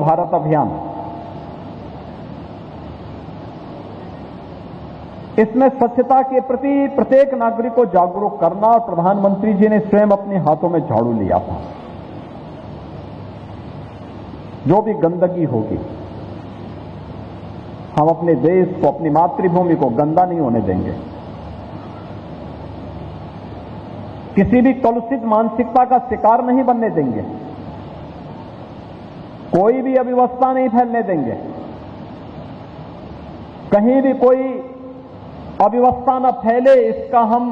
भारत अभियान, इसमें स्वच्छता के प्रति प्रत्येक नागरिक को जागरूक करना, और प्रधानमंत्री जी ने स्वयं अपने हाथों में झाड़ू लिया था। जो भी गंदगी होगी, हम अपने देश को, अपनी मातृभूमि को गंदा नहीं होने देंगे। किसी भी कलुषित मानसिकता का शिकार नहीं बनने देंगे, कोई भी अव्यवस्था नहीं फैलने देंगे, कहीं भी कोई अव्यवस्था न फैले, इसका हम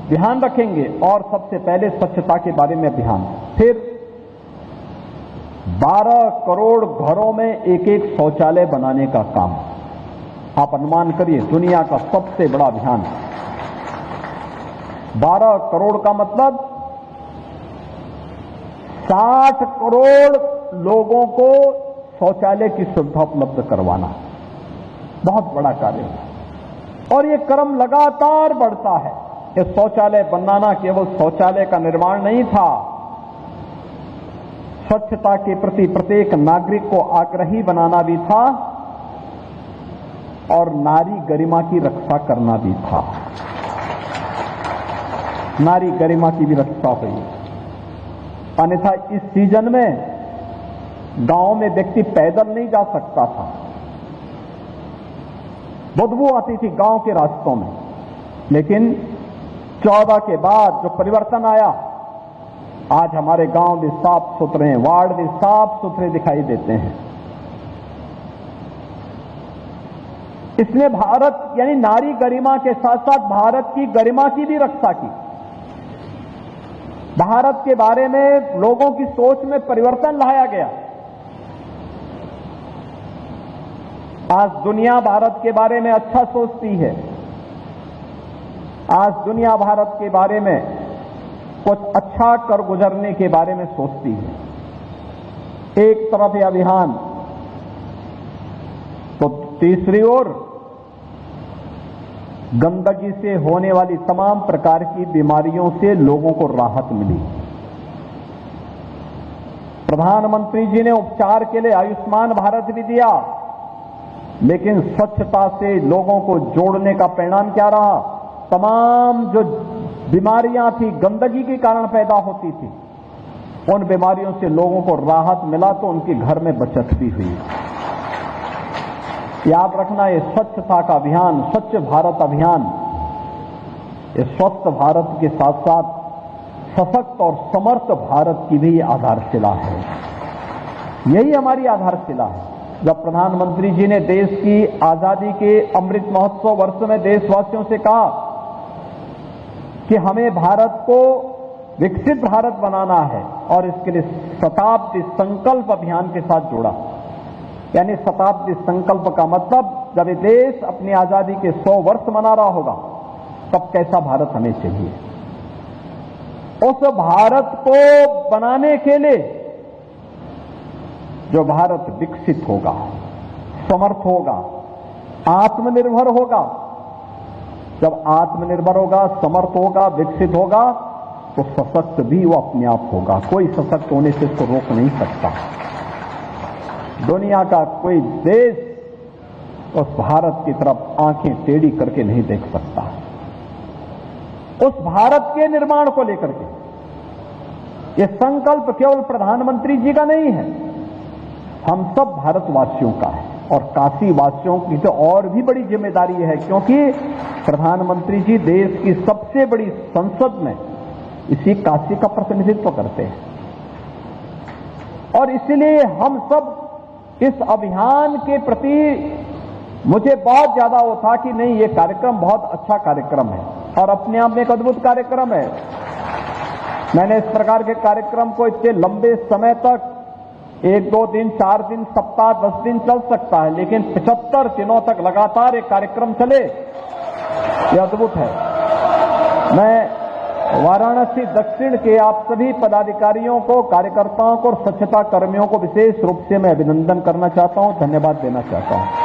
ध्यान रखेंगे। और सबसे पहले स्वच्छता के बारे में अभियान। फिर 12 करोड़ घरों में एक एक शौचालय बनाने का काम। आप अनुमान करिए, दुनिया का सबसे बड़ा अभियान। 12 करोड़ का मतलब 60 करोड़ लोगों को शौचालय की सुविधा उपलब्ध करवाना, बहुत बड़ा कार्य है। और ये क्रम लगातार बढ़ता है। ये शौचालय बनाना केवल शौचालय का निर्माण नहीं था, स्वच्छता के प्रति प्रत्येक नागरिक को आग्रही बनाना भी था, और नारी गरिमा की रक्षा करना भी था। नारी गरिमा की भी रक्षा हुई। अन्यथा इस सीजन में गांव में व्यक्ति पैदल नहीं जा सकता था, बदबू आती थी गांव के रास्तों में। लेकिन 14 के बाद जो परिवर्तन आया, आज हमारे गांव भी साफ सुथरे हैं, वार्ड भी साफ सुथरे दिखाई देते हैं। इसने भारत यानी नारी गरिमा के साथ साथ भारत की गरिमा की भी रक्षा की। भारत के बारे में लोगों की सोच में परिवर्तन लाया गया। आज दुनिया भारत के बारे में अच्छा सोचती है। आज दुनिया भारत के बारे में कुछ अच्छा कर गुजरने के बारे में सोचती है। एक तरफ यह अभियान, तो तीसरी ओर गंदगी से होने वाली तमाम प्रकार की बीमारियों से लोगों को राहत मिली। प्रधानमंत्री जी ने उपचार के लिए आयुष्मान भारत भी दिया, लेकिन स्वच्छता से लोगों को जोड़ने का परिणाम क्या रहा? तमाम जो बीमारियां थी, गंदगी के कारण पैदा होती थी, उन बीमारियों से लोगों को राहत मिला, तो उनके घर में बचत भी हुई। याद रखना, ये स्वच्छता का अभियान, स्वच्छ भारत अभियान, ये स्वस्थ भारत के साथ साथ सशक्त और समर्थ भारत की भी आधारशिला है। यही हमारी आधारशिला है। जब प्रधानमंत्री जी ने देश की आजादी के अमृत महोत्सव वर्ष में देशवासियों से कहा कि हमें भारत को विकसित भारत बनाना है, और इसके लिए शताब्दी संकल्प अभियान के साथ जोड़ा। यानी शताब्दी संकल्प का मतलब, जब ये देश अपनी आजादी के 100 वर्ष मना रहा होगा, तब कैसा भारत हमें चाहिए। उस भारत को बनाने के लिए जो भारत विकसित होगा, समर्थ होगा, आत्मनिर्भर होगा, जब आत्मनिर्भर होगा, समर्थ होगा, विकसित होगा, तो सशक्त भी वो अपने आप होगा। कोई सशक्त होने से इसको रोक नहीं सकता। दुनिया का कोई देश उस भारत की तरफ आंखें टेढ़ी करके नहीं देख सकता। उस भारत के निर्माण को लेकर के ये संकल्प केवल प्रधानमंत्री जी का नहीं है, हम सब भारतवासियों का है। और काशी वासियों की तो और भी बड़ी जिम्मेदारी है, क्योंकि प्रधानमंत्री जी देश की सबसे बड़ी संसद में इसी काशी का प्रतिनिधित्व करते हैं। और इसलिए हम सब इस अभियान के प्रति, मुझे बहुत ज्यादा वो था कि नहीं, ये कार्यक्रम बहुत अच्छा कार्यक्रम है और अपने आप में एक अद्भुत कार्यक्रम है। मैंने इस प्रकार के कार्यक्रम को इतने लंबे समय तक, 1-2 दिन, 4 दिन, सप्ताह, 10 दिन चल सकता है, लेकिन 75 दिनों तक लगातार एक कार्यक्रम चले, ये अद्भुत है। मैं वाराणसी दक्षिण के आप सभी पदाधिकारियों को, कार्यकर्ताओं को और स्वच्छता कर्मियों को विशेष रूप से मैं अभिनंदन करना चाहता हूं, धन्यवाद देना चाहता हूं।